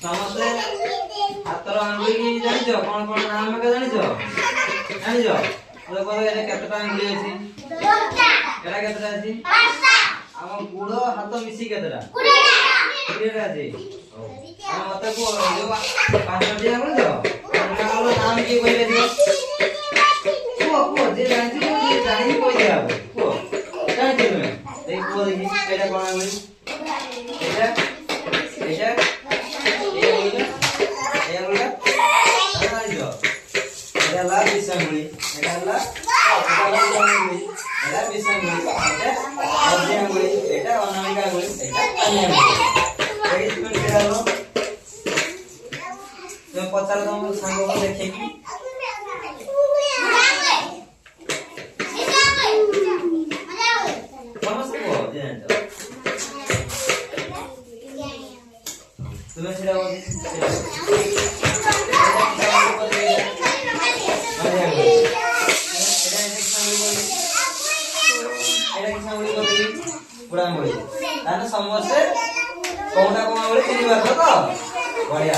ସମସ୍ତେ ହାତର ଆଙ୍ଗୁଳି ଜାଣିଛ କଣ କଣ ନାମ ଏକା ଜାଣିଛ ଜାଣିଛ ଲୋକ ଏଟା କେତେଟା ଆଙ୍ଗୁଳି ଅଛି ଏଟା କେତେଟା ଅଛି ଆମ ଗୋଡ଼ ହାତ ମିଶି କେତେଟା 20ଟା ଅଛି ଆଉ ମତେ କୁହ ଯୋଉ 5ଟି ଆଙ୍ଗୁଳି ତ ତାଙ୍କର ନାମ କିଏ କହିଲେ ଦିଅ କୁହ କୁହ ଯେ ଜାଣିଛି ଯେ ଜାଣିନି କହିଦିଆ ହବ କୁହ ଜାଣିଛ ତୁମେ ଦେଖି କୁହ ଦେଖି ଏଇଟା କଣ ଆଙ୍ଗୁଳି ଏଇଟା ଏଇଟା ला विसंगुली एटा ला विसंगुली एटा विसंगुली एटा मध्यंगुली एटा अनामिका अंगुली एटा अन्यांगुली एई तुम केडालो तुम पचार तुम सांग को देखे कि समस्त को जानतो तुम सेडा समस्ते कौटा कौन बोले 3 बार तो बढ़िया।